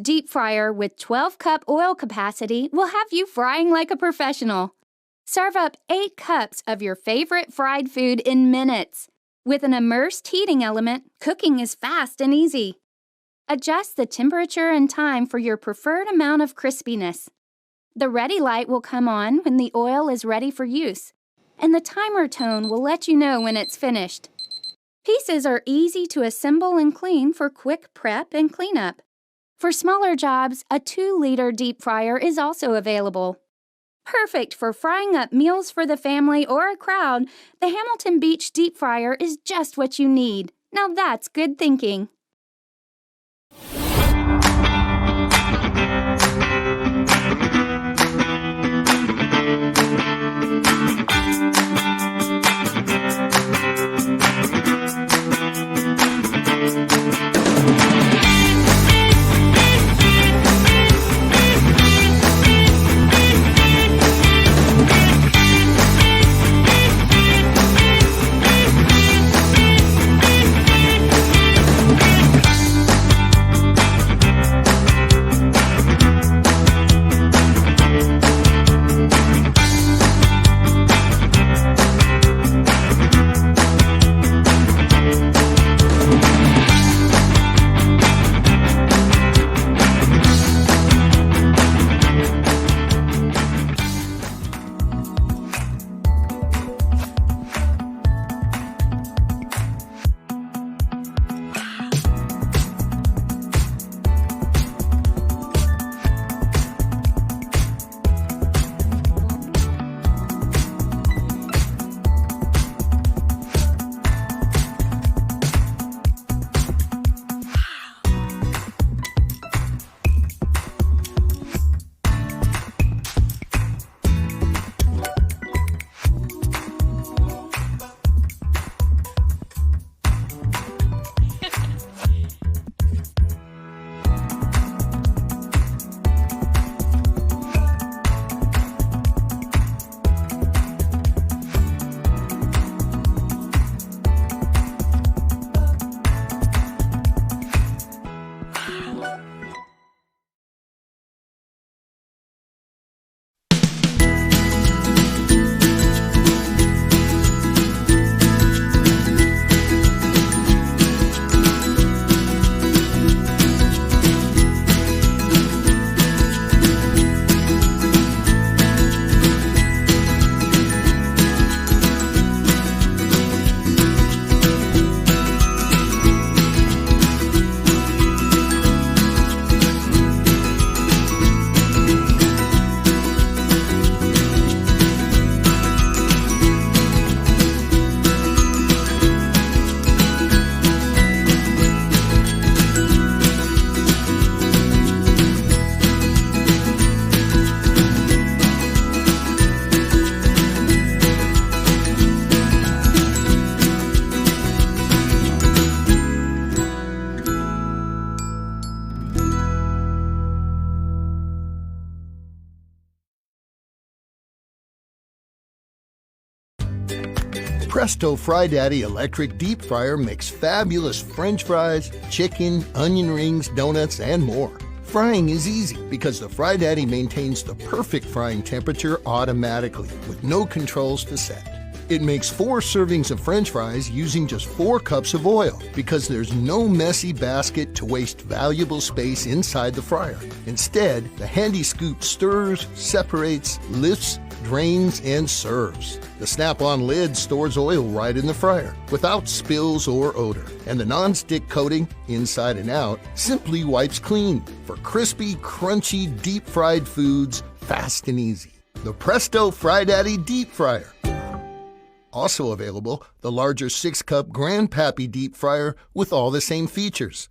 deep fryer with 12-cup oil capacity will have you frying like a professional. Serve up 8 cups of your favorite fried food in minutes. With an immersed heating element, cooking is fast and easy. Adjust the temperature and time for your preferred amount of crispiness. The ready light will come on when the oil is ready for use, and the timer tone will let you know when it's finished. Pieces are easy to assemble and clean for quick prep and cleanup. For smaller jobs, a 2-liter deep fryer is also available. Perfect for frying up meals for the family or a crowd, the Hamilton Beach deep fryer is just what you need. Now that's good thinking. Presto Fry Daddy Electric Deep Fryer makes fabulous French fries, chicken, onion rings, donuts, and more. Frying is easy because the Fry Daddy maintains the perfect frying temperature automatically with no controls to set. It makes 4 servings of French fries using just 4 cups of oil because there's no messy basket to waste valuable space inside the fryer. Instead, the handy scoop stirs, separates, lifts, drains, and serves. The snap-on lid stores oil right in the fryer without spills or odor. And the non-stick coating, inside and out, simply wipes clean for crispy, crunchy, deep-fried foods, fast and easy. The Presto Fry Daddy Deep Fryer. Also available, the larger 6-cup Grandpappy Deep Fryer with all the same features.